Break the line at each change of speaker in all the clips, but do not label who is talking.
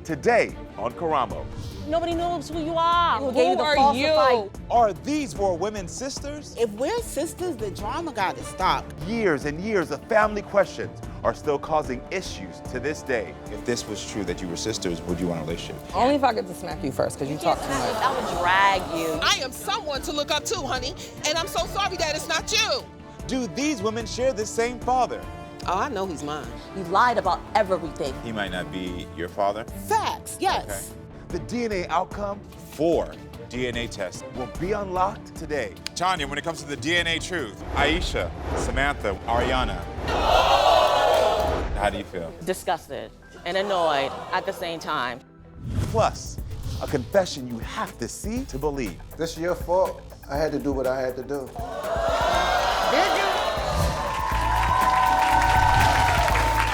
Today on Karamo.
Nobody knows who you are.
Who gave you the
are
falsified-
you?
Are these four women sisters?
If we're sisters, the drama gotta stop.
Years and years of family questions are still causing issues to this day.
If this was true that you were sisters, would you want a relationship?
Only if I get to smack you first, because you talk too much.
I would drag you.
I am someone to look up to, honey, and I'm so sorry that it's not you.
Do these women share the same father?
Oh, I know he's mine.
You lied about everything.
He might not be your father.
Facts, yes.
The DNA outcome
4 DNA tests.
will be unlocked today.
Tanya, when it comes to the DNA truth, Aisha, Samantha, Ariana. How do you feel?
Disgusted and annoyed at the same time.
Plus, a confession you have to see to believe.
This is your fault. I had to do what I had to do.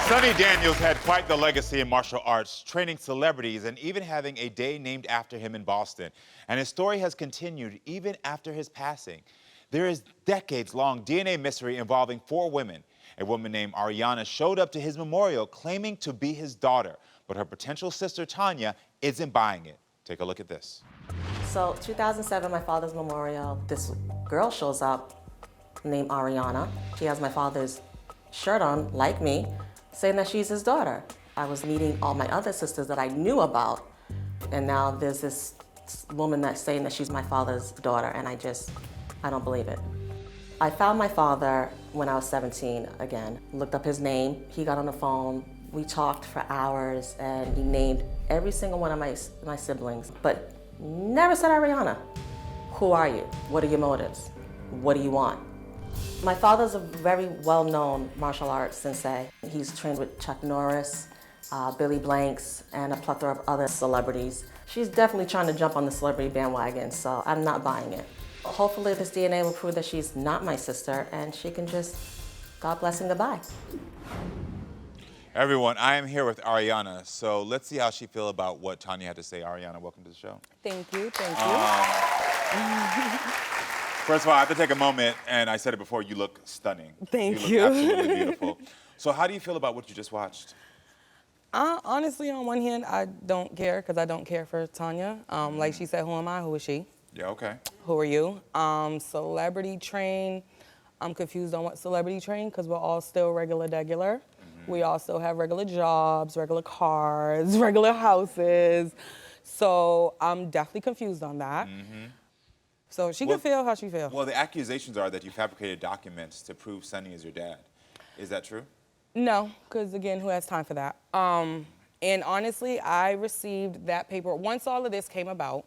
Sunny Daniels had quite the legacy in martial arts, training celebrities and even having a day named after him in Boston. And his story has continued even after his passing. There is decades-long DNA mystery involving 4 women. A woman named Ariana showed up to his memorial claiming to be his daughter, but her potential sister Tanya isn't buying it. Take a look at this.
So 2007, my father's memorial, this girl shows up named Ariana. She has my father's shirt on, like me, saying that she's his daughter. I was meeting all my other sisters that I knew about, and now there's this woman that's saying that she's my father's daughter, and I don't believe it. I found my father when I was 17 again, looked up his name, he got on the phone, we talked for hours, and he named every single one of my siblings, but never said Ariana. Who are you? What are your motives? What do you want? My father's a very well-known martial arts sensei. He's trained with Chuck Norris, Billy Blanks, and a plethora of other celebrities. She's definitely trying to jump on the celebrity bandwagon, so I'm not buying it. Hopefully this DNA will prove that she's not my sister and she can just, God bless and goodbye.
Everyone, I am here with Ariana, so let's see how she feels about what Tanya had to say. Ariana, welcome to the show.
Thank you.
First of all, I have to take a moment, and I said it before, you look stunning.
Thank
you.
you.
Look absolutely beautiful. So how do you feel about what you just watched?
Honestly, on one hand, I don't care because I don't care for Tanya. Like she said, who am I? Who is she?
Yeah, okay.
Who are you? Celebrity train. I'm confused on what celebrity train because we're all still regular. We all still have regular jobs, regular cars, regular houses. So I'm definitely confused on that. So she can feel how she feels.
Well, the accusations are that you fabricated documents to prove Sonny is your dad. Is that true?
No, because again, who has time for that? And honestly, I received that paper. Once all of this came about,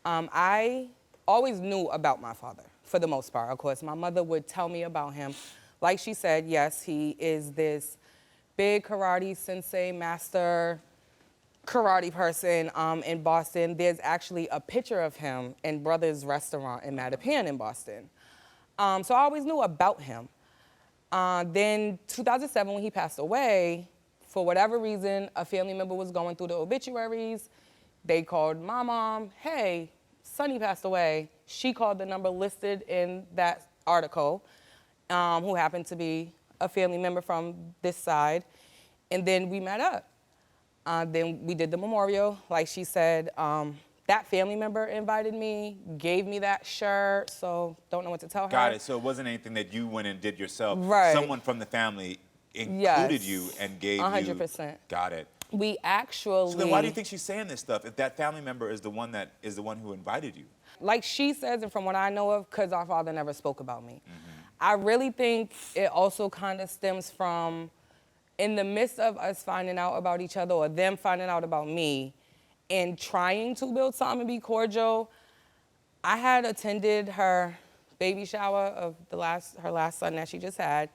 I always knew about my father, for the most part. Of course, my mother would tell me about him. Like she said, yes, he is this big karate sensei, master karate person in Boston. There's actually a picture of him in Brothers Restaurant in Mattapan in Boston. So I always knew about him. Then 2007, when he passed away, for whatever reason, a family member was going through the obituaries. They called my mom, hey, Sonny passed away. She called the number listed in that article, who happened to be a family member from this side. And then we met up. Then we did the memorial. Like she said, that family member invited me, gave me that shirt, so don't know what to tell her.
Got it. So it wasn't anything that you went and did yourself.
Right.
Someone from the family included you and gave
100%.
you. Got it.
We actually.
So then why do you think she's saying this stuff if that family member is the one who invited you?
Like she says, and from what I know of, because our father never spoke about me. I really think it also kind of stems from, in the midst of us finding out about each other or them finding out about me and trying to build something and be cordial, I had attended her baby shower of her last son that she just had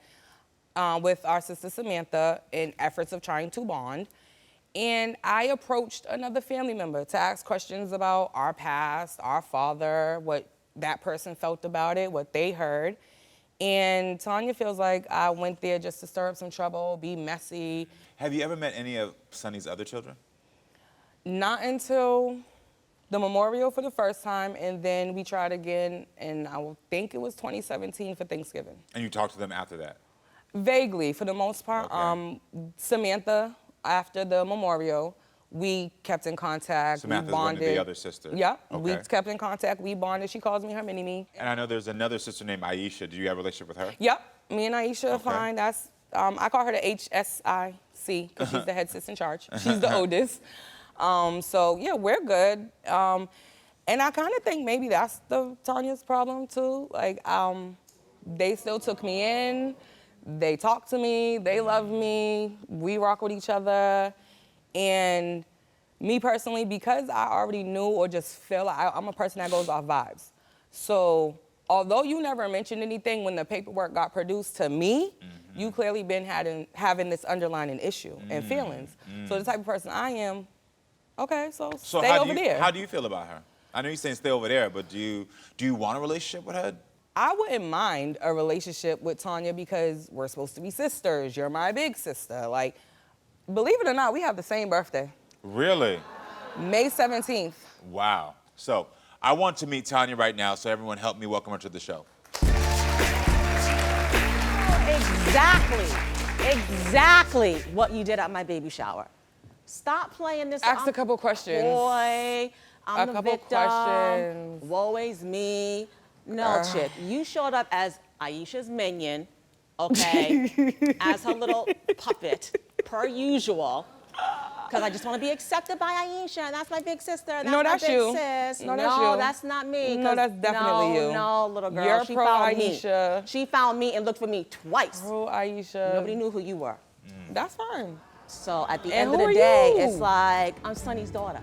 with our sister Samantha in efforts of trying to bond. And I approached another family member to ask questions about our past, our father, what that person felt about it, what they heard. And Tanya feels like I went there just to stir up some trouble, be messy.
Have you ever met any of Sonny's other children?
Not until the memorial for the first time, and then we tried again, and I think it was 2017 for Thanksgiving.
And you talked to them after that?
Vaguely, for the most part.
Okay.
Samantha, after the memorial, We kept in contact.
Samantha's
we bonded.
one of the other sisters.
Yeah, we
Okay.
kept in contact. We bonded. She calls me her mini-me.
And I know there's another sister named Aisha. Do you have a relationship with her?
Yep, me and Aisha are
Okay.
fine. That's I call her the HSIC because she's the head sis in charge. She's the oldest. So yeah, we're good. And I kind of think maybe that's Tanya's problem too. Like, they still took me in. They talk to me. They love me. We rock with each other. And me personally, because I already knew or just feel like I'm a person that goes off vibes. So although you never mentioned anything when the paperwork got produced to me, you clearly been having this underlying issue and feelings. So the type of person I am, okay, so stay over there.
How do you feel about her? I know you're saying stay over there, but do you want a relationship with her?
I wouldn't mind a relationship with Tanya because we're supposed to be sisters. You're my big sister. Like, believe it or not, we have the same birthday.
Really?
May 17th.
Wow. So I want to meet Tanya right now, so everyone help me welcome her to the show.
Exactly what you did at my baby shower. Stop playing this.
Ask a couple questions.
Boy, I'm the
couple
victim.
questions.
Woe is me. No, chick. You showed up as Aisha's minion, okay, as her little puppet, per usual. Because I just want to be accepted by Aisha. That's my big sister. That's
No, that's
my big
you.
sis.
No, that's you.
That's not me.
No, that's definitely you.
No, little girl.
You're
she
pro
found
Aisha.
me. She found me and looked for me twice.
Oh, Aisha.
Nobody knew who you were.
That's fine.
So at the
And
end of
who
the
are
day,
you?
it's like, I'm Sonny's daughter.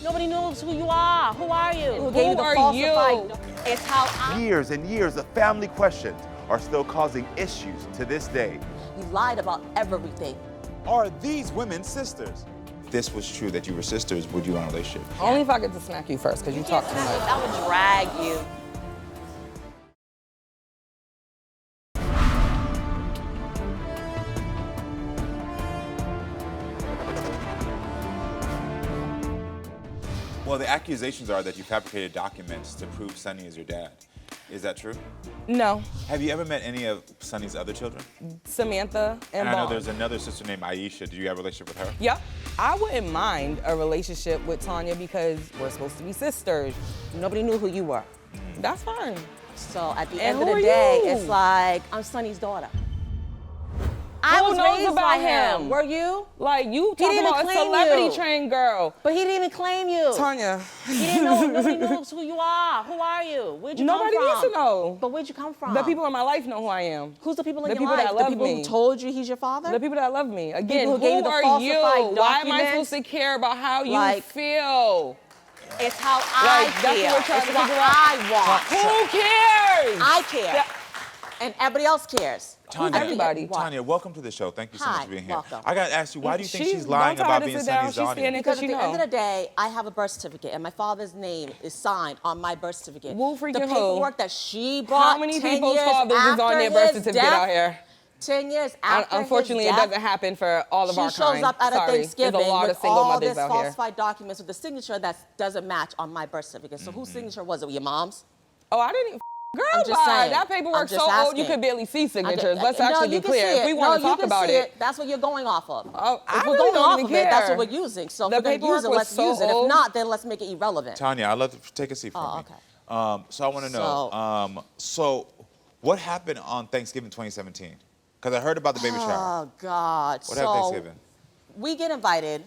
Nobody knows who you are. Who are you? Who gave you the
are
falsified?
you?
It's how I...
Years and years of family questions are still causing issues to this day.
You lied about everything.
Are these women sisters? If this was true that you were sisters, would you want a relationship?
Only if I get to smack you first, because you talk too much.
I would drag you.
Well, the accusations are that you fabricated documents to prove Sonny is your dad. Is that true?
No.
Have you ever met any of Sonny's other children?
Samantha and
And I know
Vaughn.
there's another sister named Aisha. Do you have a relationship with her?
Yep. I wouldn't mind a relationship with Tanya because we're supposed to be sisters.
Nobody knew who you were.
That's fine.
So at the
And
end of
who
the
are
day,
you?
it's like, I'm Sonny's daughter. I
Who
was
knows
raised
about
by
him?
him. Were you?
Like, you
He
talking
didn't
about a
claim
celebrity
you.
trained girl.
But he didn't even claim you.
Tanya.
He didn't know. Nobody knows who you are. Who are you? Where'd you
Nobody
come from?
needs to know.
But where'd you come from?
The people in my life know who I am.
Who's the people in
the
your
people
life?
that love
the people
me.
who told you he's your father?
The people that love me. Again,
who gave you the
are you?
falsified
Why am I
documents?
supposed to care about how you
Like-
feel?
It's how I
Like, that's
feel.
what we're trying
It's
to
what
figure out.
I want.
Who cares?
I care. And everybody else cares.
Tanya,
Everybody.
What?
Tanya, welcome to the show. Thank you so much
Hi,
for being here.
welcome.
I got to ask you, why do you think she's
Don't
lying
tell her
about
to
being
sit down.
Sonny's
She's
daughter?
standing
Because
because
at
she
the end of
know.
the day, I have a birth certificate, and my father's name is signed on my birth certificate.
Woo freaking
the
who?
paperwork that she brought.
How many
10
people's
years
fathers is on
after
their birth
his
certificate
death,
out here?
10 years after
Unfortunately,
his
it
death,
doesn't happen for all of our
she
kind.
shows up at a
Sorry.
Thanksgiving
There's a lot
with
of single
all
mothers
this
out here.
falsified documents with a signature that doesn't match on my birth certificate. So whose signature was it? Your mom's?
Oh, I didn't. Girl,
I'm just
bye.
saying.
That
I'm
paperwork's
just
so old you
asking.
could barely see signatures. Let's
No,
actually
you
be
can
clear.
see
If we
it.
want to
No, you
talk
can
about
see
it.
That's what you're going off of.
Oh, I
if we're
really
going
don't
off
even
of it, that's
care.
what we're using. So if
The
we're going to use
paperwork
it,
was
let's
so
use it. If
old.
not, then let's make it irrelevant.
Tanya, I'd love to take a seat for me.
okay.
So I want to know, so what happened on Thanksgiving 2017? Because I heard about the baby shower.
Oh, God.
What happened Thanksgiving?
We get invited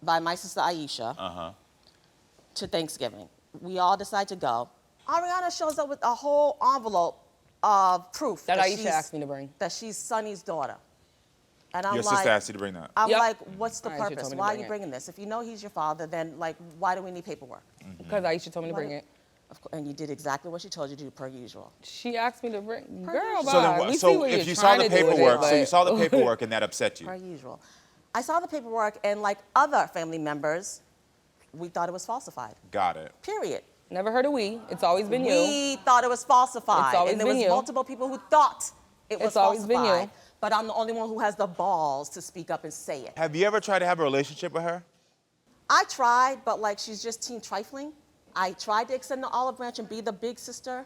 by my sister Aisha to Thanksgiving. We all decide to go. Ariana shows up with a whole envelope of proof
That Aisha
she's-
asked me to bring.
that she's Sonny's daughter. And I'm
Your
like,
sister asked you to bring that.
I'm
Yep.
like, what's the
Aisha told
purpose?
me to
Why are
bring
you
it.
bringing this? If you know he's your father, then like, why do we need paperwork?
Because Aisha told me to bring it.
Of course, and you did exactly what she told you to do, per usual.
She asked me to bring. Girl,
So,
bye.
then,
We see
so
what
if
you're
you saw
trying
the
to do with it,
paperwork, so you
but-
saw the paperwork and that upset
Per
you.
usual. I saw the paperwork, and like other family members, we thought it was falsified.
Got it.
Period.
Never heard of we. It's always been you.
We thought it was falsified.
It's always
and there
been
was
you.
multiple people who thought it was
It's always been
falsified.
you.
But I'm the only one who has the balls to speak up and say it.
Have you ever tried to have a relationship with her?
I tried, but like she's just teen trifling. I tried to extend the olive branch and be the big sister.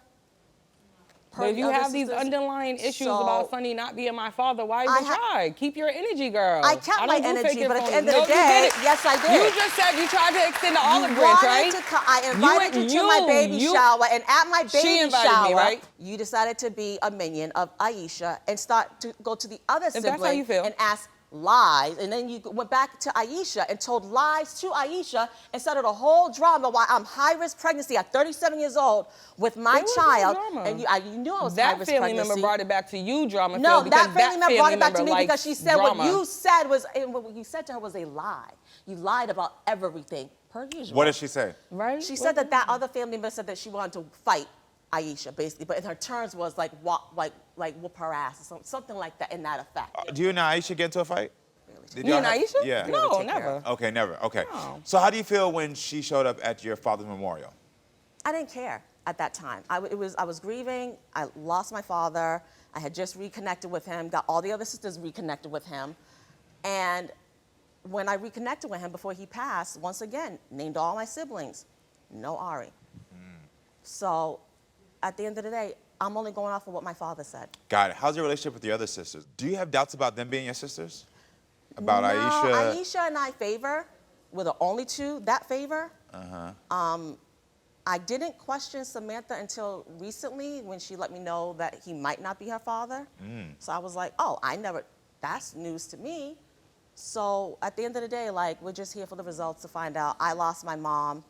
But if you
other
have these
sisters.
underlying issues
So-
about Sonny not being my father, why even try? Keep your energy, girl.
I kept my
don't do
energy,
fake and
but at the
phony.
end of
No,
the
you
day,
didn't.
yes, I did.
You just said you tried to extend the olive
You
branch,
wanted
right?
to come, I invited you to my baby shower, and at my
She
baby
invited
shower,
me, right?
you decided to be a minion of Aisha and start to go to the other
If that's how
sibling
you feel.
and ask lies, and then you went back to Aisha and told lies to Aisha and started a whole drama while I'm high-risk pregnancy at 37 years old with my
There was no
child,
drama.
and you knew I was
That
high-risk
family
pregnancy.
member brought it back to you, drama.
No,
Phil, because
that family member brought it back to
member
me because
likes
she said
drama.
what you said was, and what you said to her was a lie. You lied about everything, per usual.
What did she say?
Right?
She said that other family member said that she wanted to fight Aisha, basically, but in her terms was like whoop her ass or something like that in that effect.
Do you and Aisha get into a fight? Did
Me
y'all
and
have-
Aisha?
Yeah.
No,
take care
never.
of
Okay, never. Okay.
No.
So how do you feel when she showed up at your father's memorial?
I didn't care at that time. I was grieving. I lost my father. I had just reconnected with him. Got all the other sisters reconnected with him, and when I reconnected with him before he passed, once again named all my siblings. No Ari. So, at the end of the day, I'm only going off of what my father said.
Got it. How's your relationship with your other sisters? Do you have doubts about them being your sisters? About
no,
Aisha?
Aisha and I favor. We're the only two that favor. I didn't question Samantha until recently when she let me know that he might not be her father. So I was like, oh, that's news to me. So at the end of the day, like, we're just here for the results to find out. I lost my mom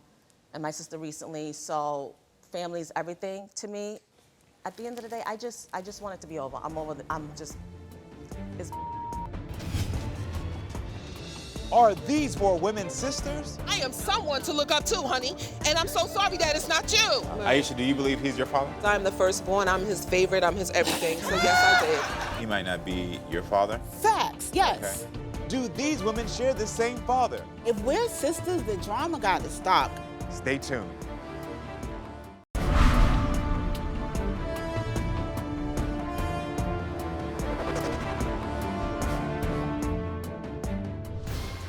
and my sister recently, so family is everything to me. At the end of the day, I just want it to be over. It's
Are these four women sisters?
I am someone to look up to, honey, and I'm so sorry that it's not you.
Aisha, do you believe he's your father?
I'm the firstborn, I'm his favorite, I'm his everything, so yes, I did.
He might not be your father.
Facts, yes.
Do these women share the same father?
If we're sisters, the drama gotta stop.
Stay tuned.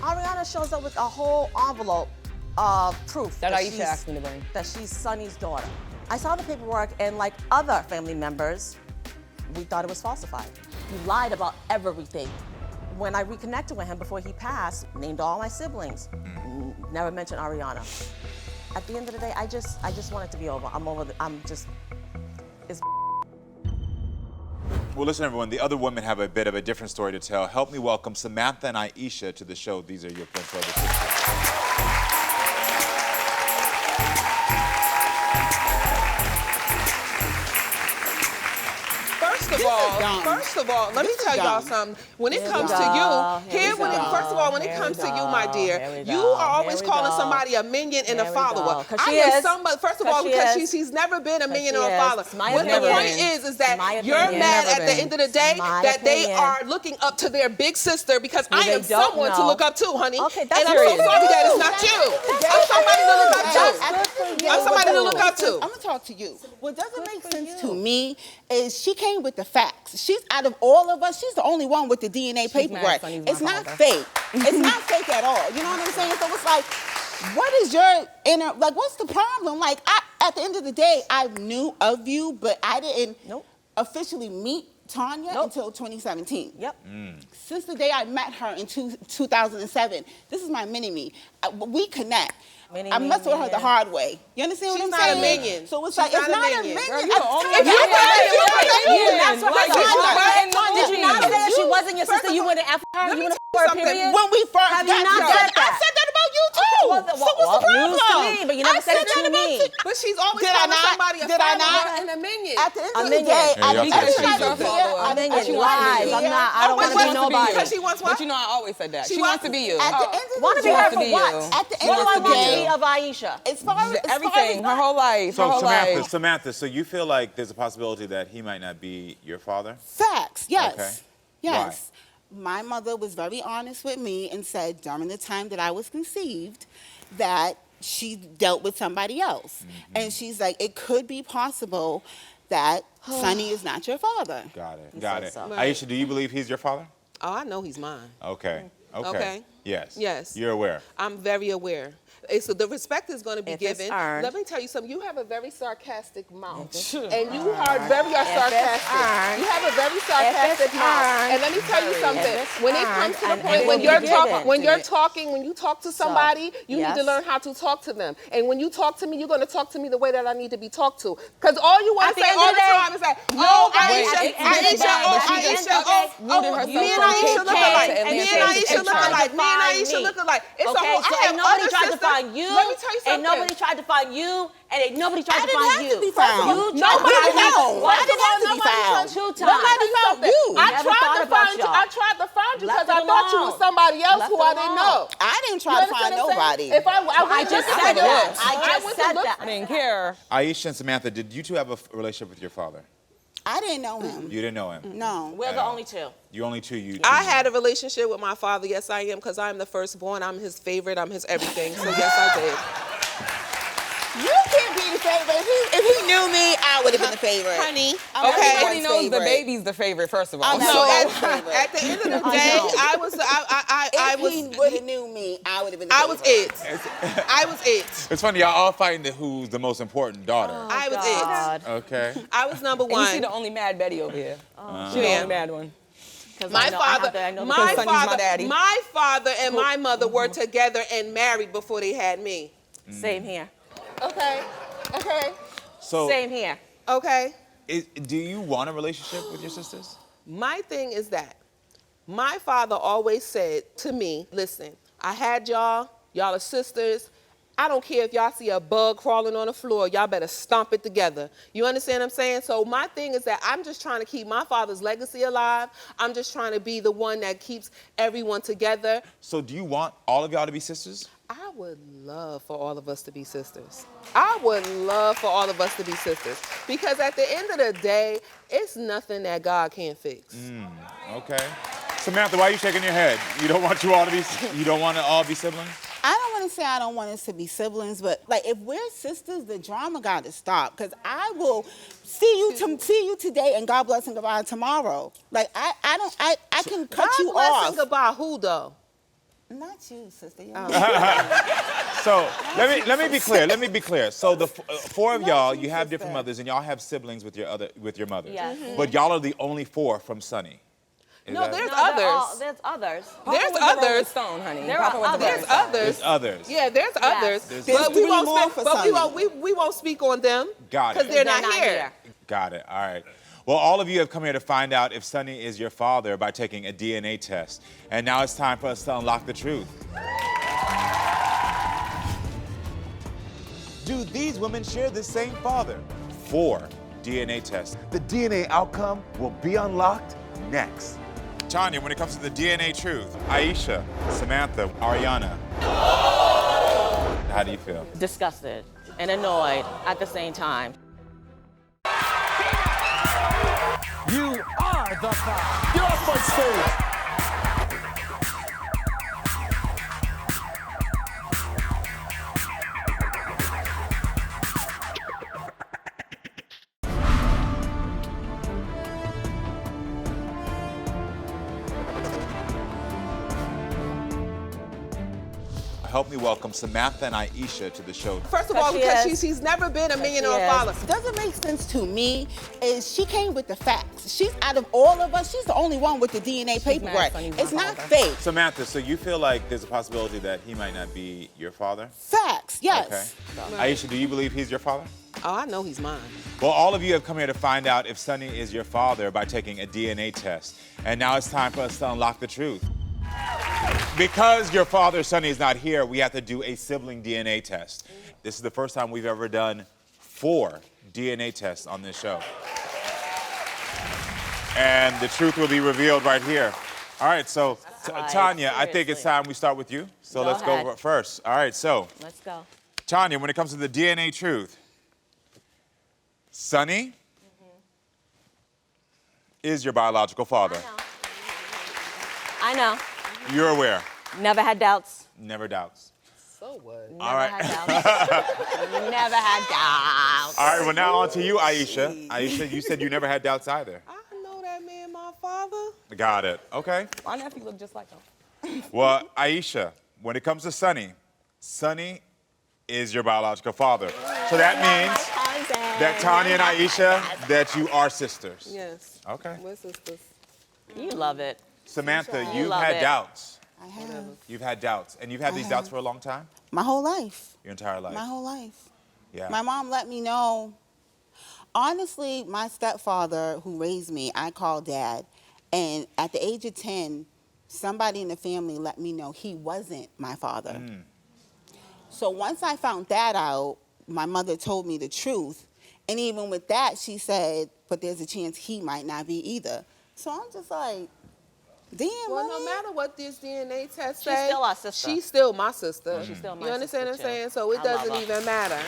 Ariana shows up with a whole envelope of proof
That Aisha
she's-
asked me to bring.
that she's Sonny's daughter. I saw the paperwork, and like other family members, we thought it was falsified. You lied about everything. When I reconnected with him before he passed, named all my siblings, never mentioned Ariana. At the end of the day, I just want it to be over. It's
Well, listen, everyone, the other women have a bit of a different story to tell. Help me welcome Samantha and Aisha to the show. These are your Prince Elder sisters.
First of all, let me
This is
tell y'all
dumb.
something. When it
Here
comes
we
to
go.
you,
Here we go.
first of all, when it
Here
comes
we
to you,
go.
my dear,
Here we
you
go.
are always
Here we
calling
go.
somebody a minion and a
Here we
follower.
go. 'Cause
I
she
am
is.
somebody, first of
'Cause
all,
she
because
is.
she's never been a minion
she
or a
is.
father.
It's my
What the
opinion.
point is that
My
you're
opinion.
mad
Never
at the
been.
end of the day
My
that they
opinion.
are looking up to their big sister because I
they
am
don't
someone to
know.
look up to, honey.
Okay, that's
and I'm so
serious.
sorry that it's not you. I'm somebody to look up to.
That's good for you.
I'm somebody to look up to.
I'm gonna talk to you. What doesn't make sense to me is she came with the facts. She's out of all of us, she's the only one with the DNA
mad
paperwork.
Sonny's my
It's not
father.
fake. It's not fake at all. You know what I'm saying? So it's like, what is your inner, like, what's the problem? Like, at the end of the day, I knew of you, but I didn't
Nope.
officially meet Tanya
Nope.
until 2017.
Yep.
Since the day I met her in 2007, this is my mini-me. We connect. I
Mini-me,
messed with her the
yeah.
hard way. You understand
She's
what I'm
not
saying?
a minion.
So it's
She's
like, it's
not a
not a
minion.
minion.
Girl, you the only
If you
one
were
that
you
is
were
a
a
minion.
that's what
Like,
I'm
you
saying.
were in the
Did you not say that she
You-
wasn't your sister? You wouldn't F her?
Let
You
me
wouldn't
tell you
F her,
something.
period?
When we first
Have you
got
not
together,
said that?
I said that about you too.
Okay, well,
so what's the problem?
news to me, but you never said it to
that about
me.
you.
But she's always
Did I
calling
not?
somebody a
Did I
follower
not?
and a minion.
At the end
A
of the
minion.
day,
Yeah, y'all
Because
said
she's
she
your
was
follower.
I'm
And
minion.
she wants to
Lies.
be you.
I'm not. I don't
But
want to be
she wants to be
nobody.
you. Because she wants what?
But you know, I always said that.
She
She wants
wants-
to be you.
At the end of
Want
the
to be
day,
her
wants to
for
be
what?
you.
at the end
What do I
of the
want to be
day,
of Aisha?
as far as
Everything, her whole life, her
So
whole life.
Samantha, so you feel like there's a possibility that he might not be your father?
facts, yes.
Okay.
Yes. My mother was very honest with me and said during the time that I was conceived that she dealt with somebody else. And she's like, it could be possible that Sonny is not your father.
Got it. Got
said
it.
so.
Aisha, do you believe he's your father?
Oh, I know he's mine.
Okay. Okay.
Okay.
Yes.
Yes.
You're aware.
I'm very aware. So the respect is going to be
If it's
given.
earned.
Let me tell you something. You have a very sarcastic mouth,
it's
and you are very sarcastic.
earned.
You have a very sarcastic
it's
mouth.
earned.
And let me tell you something.
If it's
When it comes to the
earned,
point
and
when
it
you're
will be given.
when you talk to somebody, you need to
yes.
learn how to talk to them. And when you talk to me, you're going to talk to me the way that I need to be talked to. Because all you want
At
to
the
say
end
all
of
the
the day,
time is like,
no,
oh,
wait,
Aisha,
it- it's
Aisha,
bad,
oh,
but she
Aisha,
just,
oh,
okay,
me and
so
Aisha
you
look
came
alike.
and
Me and
said
Aisha
and
look
tried to
alike. Me and
find
Aisha
me.
look alike. It's a
Okay,
whole,
so
I have
ain't nobody
other
tried to
sisters.
find you.
Let me tell you something.
Ain't nobody tried to find you, and ain't nobody tried
I
to
didn't
find
have
you.
to be found.
You tried to
Nobody
find me
found.
once.
I didn't have to be found.
Two times.
Nobody found you.
I
Never
tried
thought
to
about
find you.
y'all.
I tried to find you
Left
because I
it
thought you
alone.
was somebody else
Left
who
it
I didn't know.
alone.
I didn't
You
try to
understand
find
what I'm
nobody.
saying? If I
I just said that. I just
went to
said
look
that.
I didn't care.
Aisha and Samantha, did you two have a relationship with your father?
I didn't know him.
You didn't know him.
No.
We're the only two.
You only two. You.
I had a relationship with my father. Yes, I am, because I'm the firstborn. I'm his favorite. I'm his everything. So yes, I did.
You can't be the favorite. If he knew me, I would have been the favorite.
Honey,
I'm
okay.
Everybody
everyone's
knows the
favorite.
baby's the favorite, first of all.
I'm
So
everyone's favorite.
at the end of the day, I was
If he would have knew me, I would have been the
I
favorite.
was it. I was it.
It's funny, y'all all fighting the who's the most important daughter.
I was
God.
Okay.
it. I was number
And you see
one.
the only mad Betty over here. She the
Yeah.
only mad one.
'Cause
My
I know- I
father,
have to- I know
my
because Sonny's my
father,
daddy.
my father and my mother were together and married before they had me.
Same here.
Okay. Okay.
So,
Same here.
Okay.
do you want a relationship with your sisters?
My thing is that my father always said to me, listen, I had y'all are sisters. I don't care if y'all see a bug crawling on the floor, y'all better stomp it together. You understand what I'm saying? So my thing is that I'm just trying to keep my father's legacy alive. I'm just trying to be the one that keeps everyone together.
So do you want all of y'all to be sisters?
I would love for all of us to be sisters. I would love for all of us to be sisters. Because at the end of the day, it's nothing that God can't fix.
Okay. Samantha, why are you shaking your head? You don't want you all to be. You don't want to all be siblings?
I don't want to say I don't want us to be siblings, but like if we're sisters, the drama got to stop. Cause I will see you today, and God bless and goodbye tomorrow. Like I can cut
God
you
bless
off.
and goodbye who though?
Not you, sister.
So let me be clear. Let me be clear. So the four of y'all, you have different mothers, and y'all have siblings with your mothers.
Yes.
But y'all are the only four from Sonny. Is
No,
that-
there's
No,
others.
there's others.
Papa
There's
was the Rolling
others.
Stone, honey.
There
Papa
are
was the
others.
Rolling
There's
Stone.
others.
There's others.
Yeah, there's others.
There's
But we
three
won't
more
speak,
for
but we
Sonny.
won't speak on them.
Got it.
Because they're not here.
Got it. All right. Well, all of you have come here to find out if Sonny is your father by taking a DNA test. And now it's time for us to unlock the truth. Do these women share the same father? 4 DNA tests.
The DNA outcome will be unlocked next.
Tanya, when it comes to the DNA truth, Aisha, Samantha, Ariana, how do you feel?
Disgusted and annoyed at the same time.
You are the father. Get off my stage.
Help me welcome Samantha and Aisha to the show.
First of all,
Because she
because
is.
she's never been a millionaire
she is.
father.
Doesn't make sense to me is she came with the facts. She's out of all of us, she's the only one with the DNA paperwork.
Sonny's my
It's not
father.
fake.
Samantha, so you feel like there's a possibility that he might not be your father?
Facts, yes.
Okay. Aisha, do you believe he's your father?
Oh, I know he's mine.
Well, all of you have come here to find out if Sonny is your father by taking a DNA test. And now it's time for us to unlock the truth. Because your father, Sonny, is not here, we have to do a sibling DNA test. This is the first time we've ever done 4 DNA tests on this show. And the truth will be revealed right here. All right, so
Right,
Tanya, I think it's
seriously.
time we start with you. So
Go
let's go
ahead.
first. All right, so
Let's go.
Tanya, when it comes to the DNA truth, Sonny is your biological father.
I know.
You're aware.
Never had doubts.
Never doubts.
So what?
Never
All right.
had doubts. Never had doubts.
All right, well, now on to you, Aisha. Aisha, you said you never had doubts either.
I know that man, my father.
Got it. Okay.
My nephew looked just like him.
Well, Aisha, when it comes to Sonny, Sonny is your biological father. So that means that Tanya and Aisha, that you are sisters.
Yes.
Okay.
We're sisters.
You love it.
Samantha,
You
you've
love
had
it.
doubts.
I have.
You've had doubts. And you've had these doubts for a long time?
My whole life.
Your entire life?
My whole life.
Yeah.
My mom let me know. Honestly, my stepfather who raised me, I call Dad. And at the age of 10, somebody in the family let me know he wasn't my father. So once I found that out, my mother told me the truth. And even with that, she said, but there's a chance he might not be either. So I'm just like, damn,
Well, no
Mommy.
matter what this DNA test
She's
say,
still our sister.
she's still my sister.
She's still my
You understand
sister,
what I'm saying?
too.
So it
I love
doesn't
her.
even matter.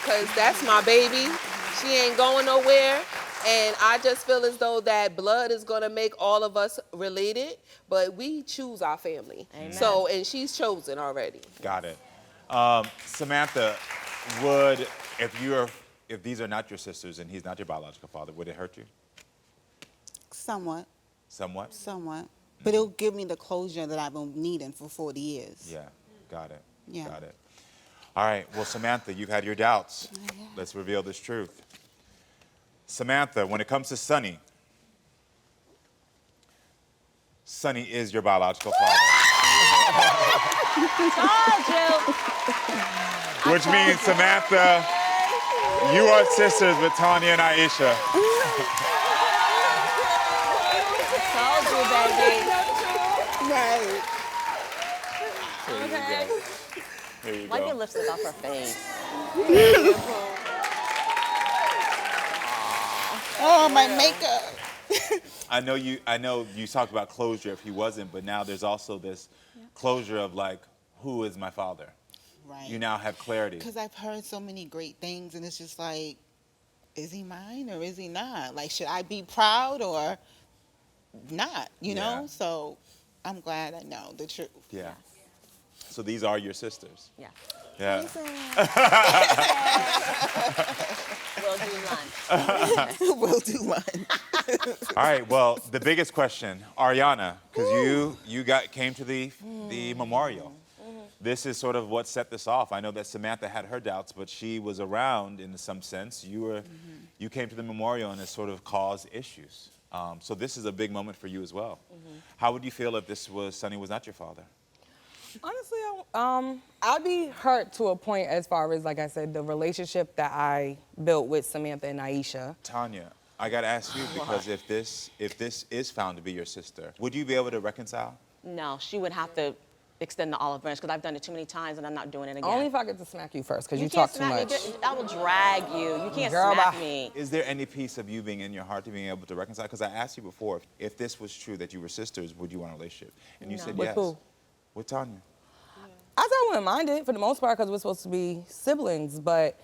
Because that's my baby. She ain't going nowhere. And I just feel as though that blood is going to make all of us related. But we choose our family.
Amen.
So, and she's chosen already.
Got it. Samantha, if these are not your sisters and he's not your biological father, would it hurt you?
Somewhat.
Somewhat?
Somewhat. But it'll give me the closure that I've been needing for 40 years.
Yeah, got it.
Yeah.
Got it. All right, well, Samantha, you've had your doubts. Let's reveal this truth. Samantha, when it comes to Sonny, Sonny is your biological father.
Told you.
Which means, Samantha, you are sisters with Tanya and Aisha.
Told you, baby.
Right.
There you go. There you
Wipe your
go.
lipstick off her face.
Oh, my makeup.
I know you talked about closure if he wasn't, but now there's also this closure of like, who is my father?
Right.
You now have clarity.
Because I've heard so many great things, and it's just like, is he mine or is he not? Like, should I be proud or not? You
Yeah.
know? So I'm glad I know the truth.
Yeah. So these are your sisters.
Yeah.
Yeah.
We'll do lunch.
We'll do lunch.
All right. Well, the biggest question, Ariana, because you came to the memorial. This is sort of what set this off. I know that Samantha had her doubts, but she was around in some sense. You came to the memorial and it sort of caused issues. So this is a big moment for you as well. How would you feel if Sonny was not your father?
Honestly, I'd be hurt to a point as far as, like I said, the relationship that I built with Samantha and Aisha.
Tanya, I got to ask you, because if this is found to be your sister, would you be able to reconcile?
No, she would have to extend the olive branch because I've done it too many times and I'm not doing it again.
Only if I get to smack you first, because you
can't
talk too
smack
much.
me. I will drag you. You can't
Girl,
smack
bye.
me.
Is there any piece of you being in your heart to being able to reconcile? Because I asked you before, if this was true that you were sisters, would you want a relationship? And you said
With
yes.
who?
With Tanya.
I wouldn't mind it for the most part because we're supposed to be siblings, but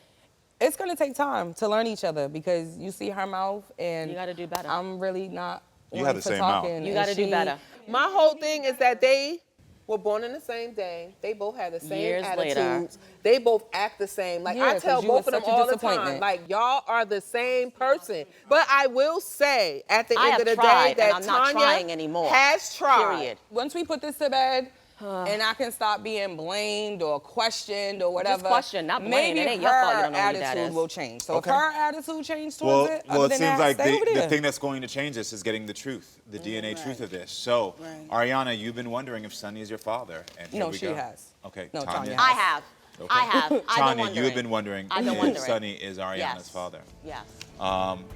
it's going to take time to learn each other because you see her mouth and
You gotta do better.
I'm really not
You
one
have the
for
same mouth.
talking.
You
and
got to do
she-
better.
My whole thing is that they were born in the same day. They both had the same
Years later.
attitudes. They both act the same. Like,
Yeah,
I
'cause
tell
you
both
was
of them
such a
all the time,
disappointment.
like, y'all are the same person. But I will say, at the
I
end
have
of the
tried,
day, that
and I'm not
Tanya
trying anymore.
has tried.
Period.
Once we put this to bed, and I can stop being blamed or questioned or whatever.
question, not blame.
Maybe
It ain't
her
your fault you don't know who your dad
attitude
is.
will change. So
Okay.
if her attitude changed
Well,
towards it,
it
other than
seems
that,
like
stay over
the
there.
thing that's going to change this is getting the truth, the DNA truth of this. So,
Right.
Ariana, you've been wondering if Sonny is your father, and here
No,
we
she
go.
has.
Okay,
No,
Tanya.
Tanya
I have.
Okay.
I have. I've been
Tanya,
wondering.
you've been wondering
I've been
if
wondering.
Sonny is Ariana's
Yes.
father.
Yes.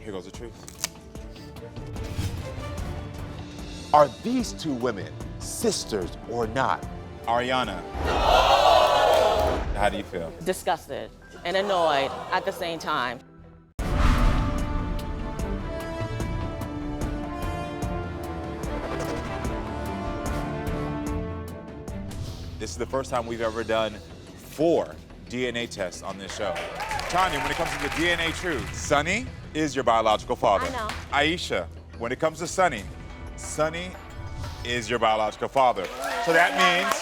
Here goes the truth.
Are these two women sisters or not?
Ariana, how do you feel?
Disgusted and annoyed at the same time.
This is the first time we've ever done 4 DNA tests on this show. Tanya, when it comes to the DNA truth, Sonny is your biological father.
I know.
Aisha, when it comes to Sonny, Sonny is your biological father. So that means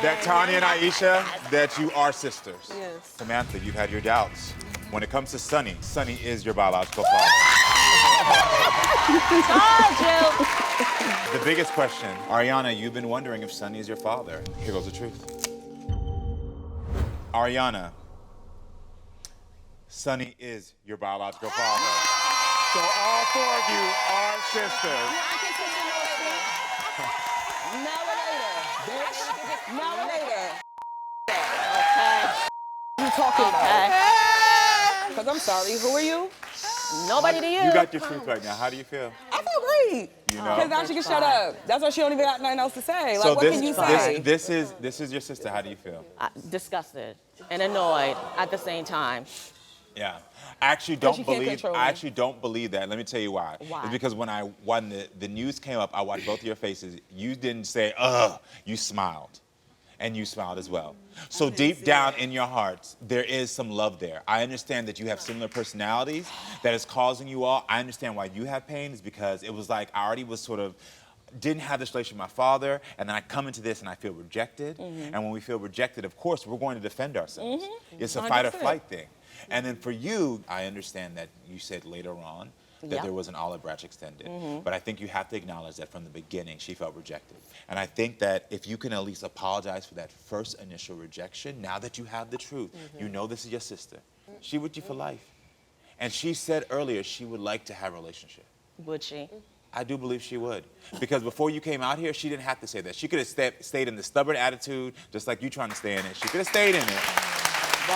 that Tanya and Aisha, that you are sisters.
Yes.
Samantha, you've had your doubts. When it comes to Sonny, Sonny is your biological father.
Told you.
The biggest question, Ariana, you've been wondering if Sonny is your father. Here goes the truth. Ariana, Sonny is your biological father. So all four of you are sisters.
No later. Okay.
You talking about?
Okay.
Because I'm sorry, who are you?
Nobody to you.
You got your truth right now. How do you feel?
I feel great.
You know?
Because now she can shut up. That's why she don't even got nothing else to say. Like,
So
what can you say?
this is your sister. How do you feel?
Disgusted and annoyed at the same time.
Yeah. I actually
Because
don't
you can't
believe.
control
I
me.
actually don't believe that. Let me tell you why.
Why?
It's because when the news came up, I watched both of your faces. You didn't say "ugh." You smiled, and you smiled as well. So deep down in your hearts, there is some love there. I understand that you have similar personalities that is causing you all. I understand why you have pain is because it was like I already was sort of didn't have this relationship with my father, and then I come into this and I feel rejected. And when we feel rejected, of course, we're going to defend ourselves. It's a fight or
100%.
flight thing. And then for you, I understand that you said later on that
Yep.
there was an olive branch extended. But I think you have to acknowledge that from the beginning, she felt rejected. And I think that if you can at least apologize for that first initial rejection, now that you have the truth, you know this is your sister. She with you for life. And she said earlier she would like to have a relationship.
Would she?
I do believe she would. Because before you came out here, she didn't have to say that. She could have stayed in the stubborn attitude, just like you trying to stay in it. She could have stayed in it.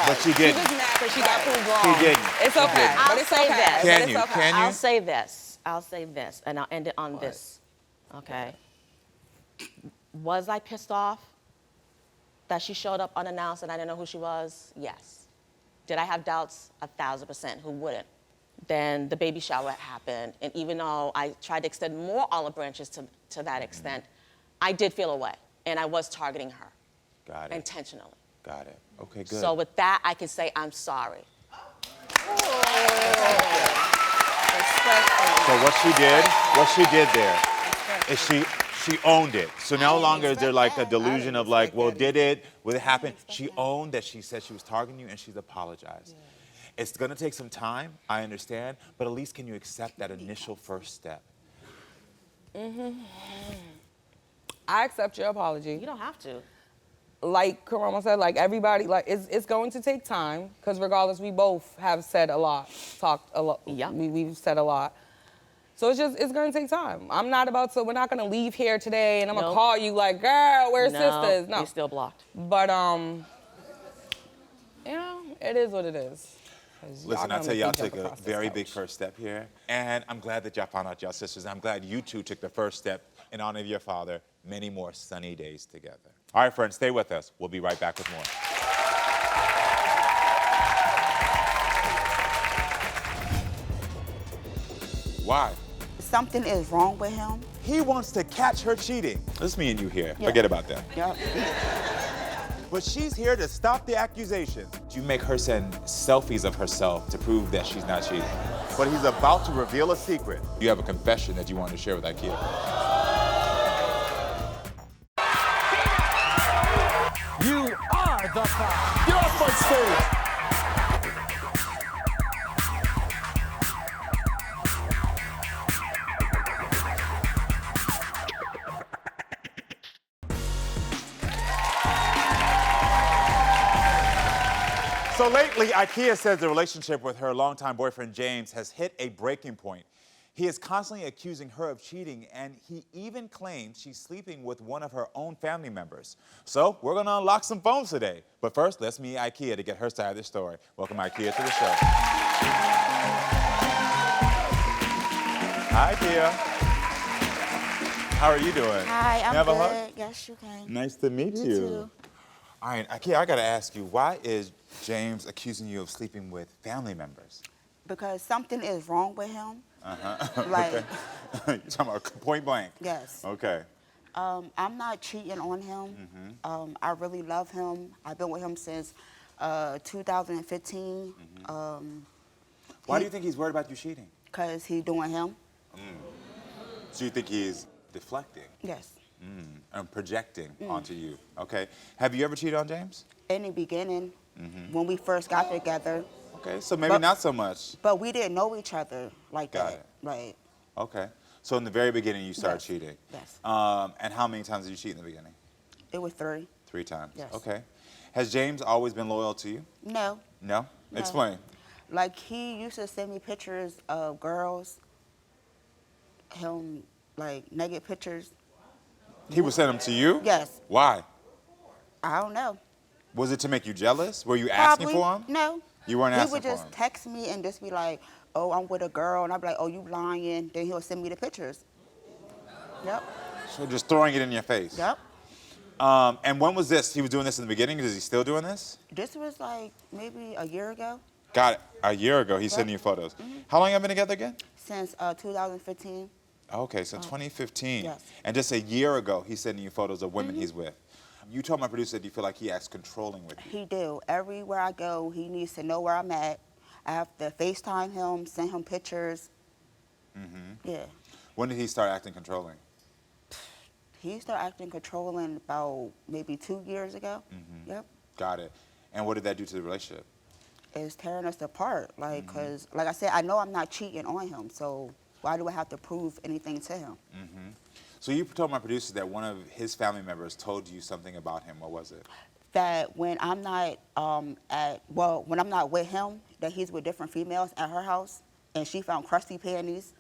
But she
She
didn't.
was mad because she got proved wrong.
She didn't.
It's okay.
I'll
But it's
say
okay.
this.
But
Can
it's
you?
okay.
Can you?
I'll say this, and I'll end it on this. Okay. Was I pissed off that she showed up unannounced and I didn't know who she was? Yes. Did I have doubts? 1,000%. Who wouldn't? Then the baby shower happened, and even though I tried to extend more olive branches to that extent, I did feel away, and I was targeting her
Got it.
intentionally.
Got it. Okay, good.
So with that, I can say I'm sorry.
So what she did there is she owned it. So no longer is there like a delusion of like, well, did it happen? She owned that she said she was targeting you and she's apologized. It's gonna take some time, I understand, but at least can you accept that initial first step?
I accept your apology.
You don't have to.
Like Karamo said, like everybody, like it's going to take time because regardless, we both have said a lot, talked a lot.
Yeah.
We've said a lot. So it's going to take time. We're not going to leave here today and I'm going to
Nope.
call you like, girl, we're sisters. No.
You're still blocked.
But, you know, it is what it is. 'Cause
Listen,
y'all
I tell
gonna
y'all
make me
took
jump
a
across this
very
couch.
big first step here, and I'm glad that y'all found out y'all sisters. I'm glad you two took the first step in honor of your father. Many more sunny days together. All right, friends, stay with us. We'll be right back with more. Why?
Something is wrong with him.
He wants to catch her cheating. It's me and you here. Forget about that.
Yep.
But she's here to stop the accusations. You make her send selfies of herself to prove that she's not cheating. But he's about to reveal a secret. You have a confession that you want to share with IKEA.
You are the father. Get off my stage.
So lately, IKEA says the relationship with her longtime boyfriend James has hit a breaking point. He is constantly accusing her of cheating, and he even claims she's sleeping with one of her own family members. So we're gonna unlock some phones today. But first, let's meet IKEA to get her side of the story. Welcome IKEA to the show. Hi, IKEA. How are you doing?
Hi,
Can I
I'm
have a
good.
hug?
Yes, you can.
Nice to meet you.
too.
All right, IKEA, I gotta ask you, why is James accusing you of sleeping with family members?
Because something is wrong with him.
Uh-huh.
Like,
You're talking about point blank?
yes.
Okay.
I'm not cheating on him. I really love him. I've been with him since 2015.
Why do you think he's worried about you cheating?
Because he doing him.
So you think he's deflecting
Yes.
and projecting onto you? Okay. Have you ever cheated on James?
In the beginning, when we first got together,
Okay, so maybe
But-
not so much.
but we didn't know each other like
Got
that.
it.
Right.
Okay. So in the very beginning, you started
Yes.
cheating.
Yes.
And how many times did you cheat in the beginning?
It was 3.
3 times.
Yes.
Okay. Has James always been loyal to you?
No.
No?
No.
Explain.
Like, he used to send me pictures of girls, him, like, naked pictures.
He would send them to you?
Yes.
Why?
I don't know.
Was it to make you jealous? Were you asking
Probably.
for him?
No.
You weren't asking
He would
for
just
him?
text me and just be like, oh, I'm with a girl. And I'd be like, oh, you lying. Then he'll send me the pictures. Yep.
So just throwing it in your face?
Yep.
And when was this? He was doing this in the beginning? Is he still doing this?
This was like maybe a year ago.
Got it. A year ago, he's sending you photos. How long have you been together again?
Since 2015.
Okay, so 2015.
Yes.
And just a year ago, he's sending you photos of women he's with. You told my producer that you feel like he acts controlling with you.
He do. Everywhere I go, he needs to know where I'm at. I have to FaceTime him, send him pictures. Yeah.
When did he start acting controlling?
He started acting controlling about maybe 2 years ago. Yep.
Got it. And what did that do to the relationship?
It's tearing us apart. Like, cause like I said, I know I'm not cheating on him. So why do I have to prove anything to him?
So you told my producer that one of his family members told you something about him. What was it?
That when I'm not when I'm not with him, that he's with different females at her house, and she found crusty panties.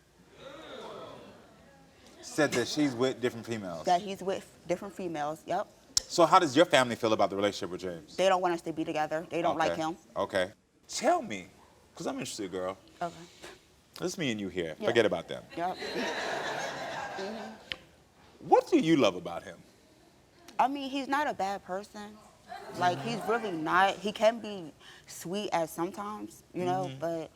Said that she's with different females.
That he's with different females. Yep.
So how does your family feel about the relationship with James?
They don't want us to be together. They don't like him.
Okay. Tell me, because I'm interested, girl.
Okay.
It's me and you here.
Yeah.
Forget about them.
Yep.
What do you love about him?
I mean, he's not a bad person. Like, he's really not. He can be sweet at sometimes, you know, but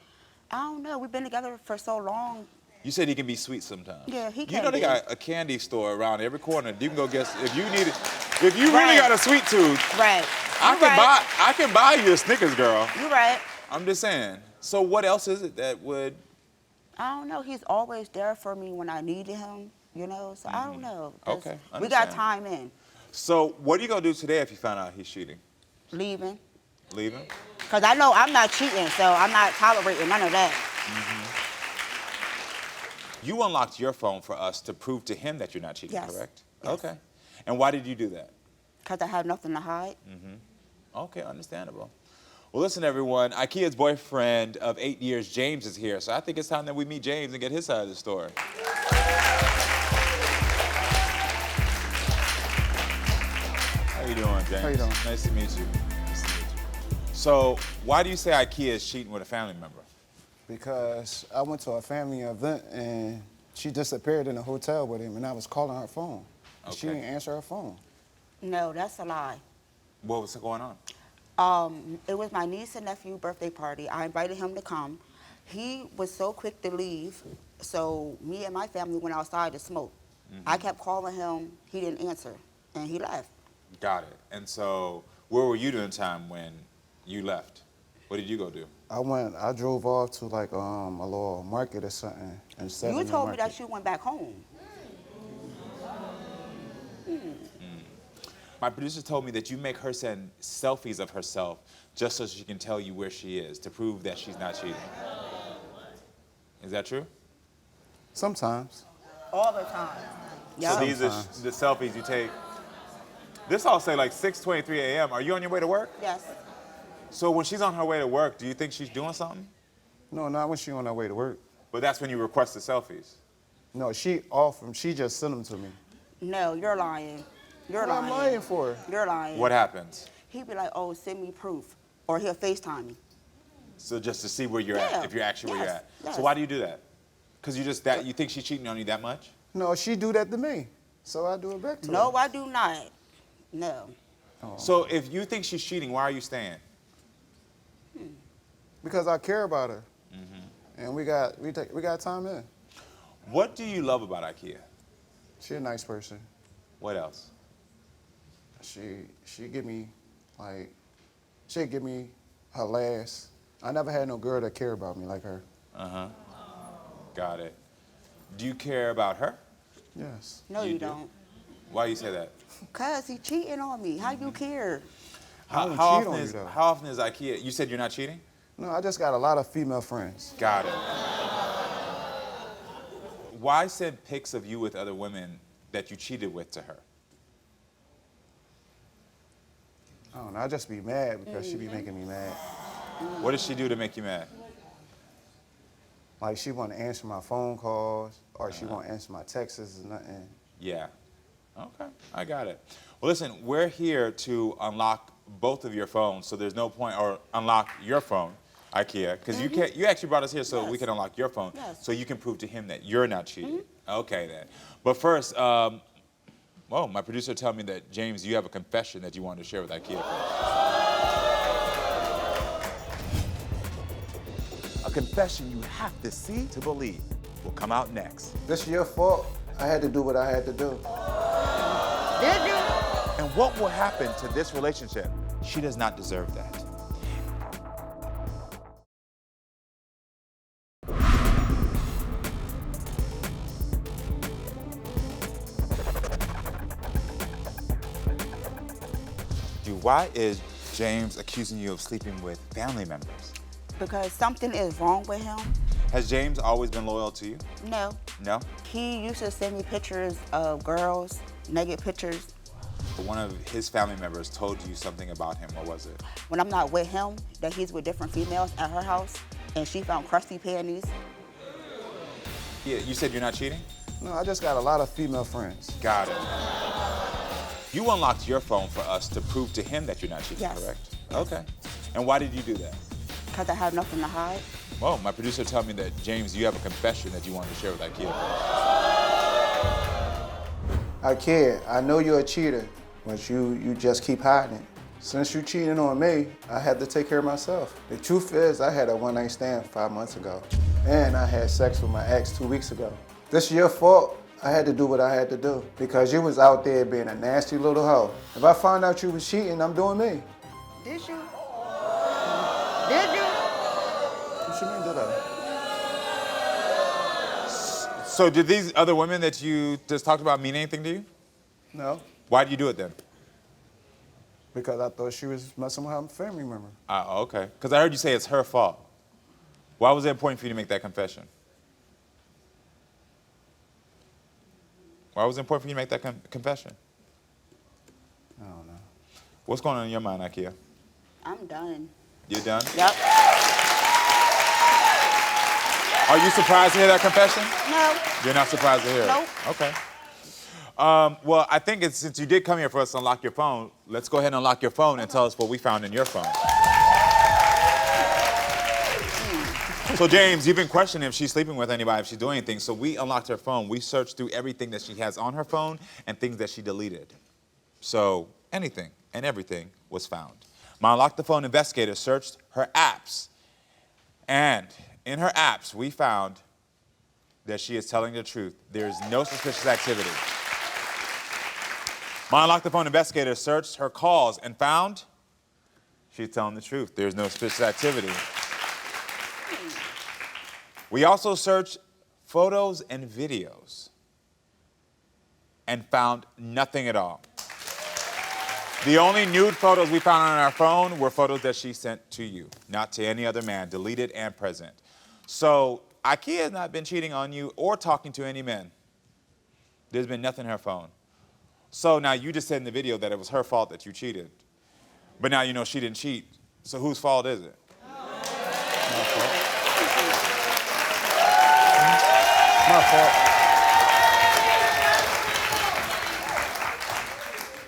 I don't know. We've been together for so long.
You said he can be sweet sometimes.
Yeah, he
You
can
know they
be.
got a candy store around every corner. You can go get if you need it. If you really got a sweet tooth,
Right.
I can buy you a Snickers, girl.
You're right.
I'm just saying. So what else is it that would?
I don't know. He's always there for me when I needed him, you know, so I don't know. Just-
Okay,
We got
understand.
time in.
So what are you gonna do today if you found out he's cheating?
Leaving.
Leave him?
Because I know I'm not cheating, so I'm not tolerating none of that.
You unlocked your phone for us to prove to him that you're not cheating,
Yes.
correct?
Yes.
Okay. And why did you do that?
Because I have nothing to hide.
Okay, understandable. Well, listen, everyone. IKEA's boyfriend of 8 years, James, is here. So I think it's time that we meet James and get his side of the story. How you doing, James?
How you doing?
Nice to meet you. Nice to meet you. So why do you say IKEA is cheating with a family member?
Because I went to a family event and she disappeared in the hotel with him and I was calling her phone. And she
Okay.
didn't answer her phone.
No, that's a lie.
What was going on?
It was my niece and nephew birthday party. I invited him to come. He was so quick to leave, so me and my family went outside to smoke. I kept calling him, he didn't answer, and he left.
Got it. And so where were you during the time when you left? What did you go do?
I drove off to like a little market or something and sat
You
in the
told me
market.
that you went back home.
My producer told me that you make her send selfies of herself just so she can tell you where she is to prove that she's not cheating. Is that true?
Sometimes.
All the time.
So
Yup.
these are the selfies you take. This all say like 6:23 a.m. Are you on your way to work?
Yes.
So when she's on her way to work, do you think she's doing something?
No, not when she on her way to work.
But that's when you request the selfies.
No, she off them. She just sent them to me.
No, you're lying. You're
What
lying.
I'm lying for?
You're lying.
What happens?
He'd be like, oh, send me proof. Or he'll FaceTime me.
So just to see where you're
Yeah.
at, if you're actually where you're
Yes.
at.
Yes.
So why do you do that? Because you think she's cheating on you that much?
No, she do that to me. So I do it back to her.
No, I do not. No.
So if you think she's cheating, why are you staying?
Because I care about her. And we got time in.
What do you love about IKEA?
She a nice person.
What else?
She give me like she give me her last. I never had no girl that care about me like her.
Uh-huh. Got it. Do you care about her?
Yes.
No,
You
you
do?
don't.
Why you say that?
Because he cheating on me. How you care?
I don't
How
cheat
often
on you,
is
though.
how often is IKEA? You said you're not cheating?
No, I just got a lot of female friends.
Got it. why send pics of you with other women that you cheated with to her?
I don't know. I just be mad because she be making me mad.
What did she do to make you mad?
Like she want to answer my phone calls or she want to answer my texts or nothing.
Yeah. Okay, I got it. Well, listen, we're here to unlock both of your phones, so there's no point, or unlock your phone, IKEA, because you actually brought us here so we can unlock your phone, so you can prove to him that you're not cheating. Okay, then. But first, well, my producer told me that, James, you have a confession that you wanted to share with IKEA.
A confession you have to see to believe will come out next.
This is your fault. I had to do what I had to do.
Did you? And what will happen to this relationship?
She does not deserve that. Why is James accusing you of sleeping with family members?
Because something is wrong with him.
Has James always been loyal to you?
No.
No?
He used to send me pictures of girls, naked pictures.
But one of his family members told you something about him. What was it?
When I'm not with him, that he's with different females at her house, and she found crusty panties.
Yeah, you said you're not cheating?
No, I just got a lot of female friends.
Got it. You unlocked your phone for us to prove to him that you're not cheating,
Yes.
correct? Okay. And why did you do that?
Because I have nothing to hide.
Well, my producer told me that, James, you have a confession that you wanted to share with IKEA.
IKEA, I know you're a cheater, but you just keep hiding it. Since you cheating on me, I had to take care of myself. The truth is, I had a one-night stand 5 months ago, and I had sex with my ex 2 weeks ago. This is your fault. I had to do what I had to do because you was out there being a nasty little hoe. If I found out you was cheating, I'm doing me.
Did you? Did you?
What you mean, did I?
So did these other women that you just talked about mean anything to you?
No,
Why did you do it then?
because I thought she was messing with her family member.
Okay. Because I heard you say it's her fault. Why was it important for you to make that confession? Why was it important for you to make that confession?
I don't know.
What's going on in your mind, IKEA?
I'm done.
You're done?
Yep.
Are you surprised to hear that confession?
No.
You're not surprised to hear it?
Nope.
Okay. Well, I think since you did come here for us to unlock your phone, let's go ahead and unlock your phone and tell us what we found in your phone. So, James, you've been questioning if she's sleeping with anybody, if she's doing anything. So we unlocked her phone. We searched through everything that she has on her phone and things that she deleted. So anything and everything was found. My Unlock the Phone investigator searched her apps. And in her apps, we found that she is telling the truth. There is no suspicious activity. My Unlock the Phone investigator searched her calls and found she's telling the truth. There's no suspicious activity. We also searched photos and videos and found nothing at all. The only nude photos we found on our phone were photos that she sent to you, not to any other man, deleted and present. So IKEA has not been cheating on you or talking to any men. There's been nothing in her phone. So now you just said in the video that it was her fault that you cheated. But now you know she didn't cheat. So whose fault is it?
My fault. My fault.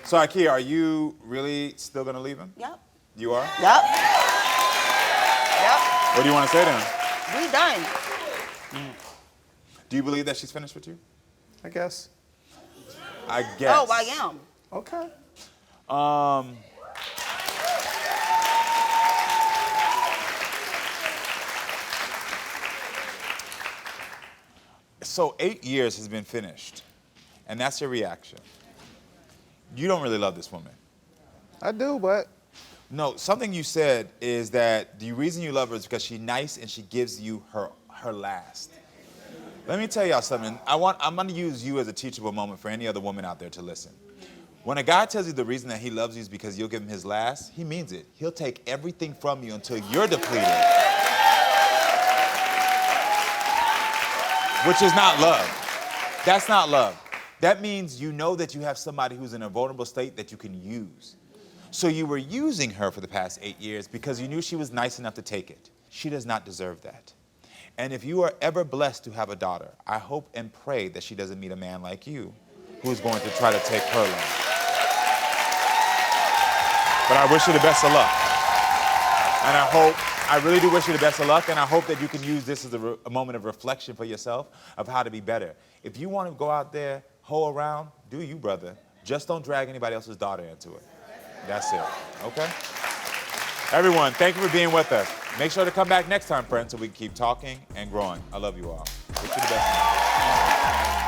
So IKEA, are you really still gonna leave him?
Yep.
You are?
Yep. Yep.
What do you want to say to him?
We done.
Do you believe that she's finished with you?
I guess.
I guess.
Oh, I am.
Okay.
So 8 years has been finished, and that's your reaction. You don't really love this woman.
I do, but
No, something you said is that the reason you love her is because she's nice and she gives you her last. Let me tell y'all something. I'm gonna use you as a teachable moment for any other woman out there to listen. When a guy tells you the reason that he loves you is because you'll give him his last, he means it. He'll take everything from you until you're depleted. which is not love. That's not love. That means you know that you have somebody who's in a vulnerable state that you can use. So you were using her for the past 8 years because you knew she was nice enough to take it. She does not deserve that. And if you are ever blessed to have a daughter, I hope and pray that she doesn't meet a man like you who's going to try to take her land. But I wish you the best of luck. And I really do wish you the best of luck, and I hope that you can use this as a moment of reflection for yourself of how to be better. If you want to go out there, hoe around, do you, brother. Just don't drag anybody else's daughter into it. That's it, okay? Everyone, thank you for being with us. Make sure to come back next time, friends, so we can keep talking and growing. I love you all. Wish you the best.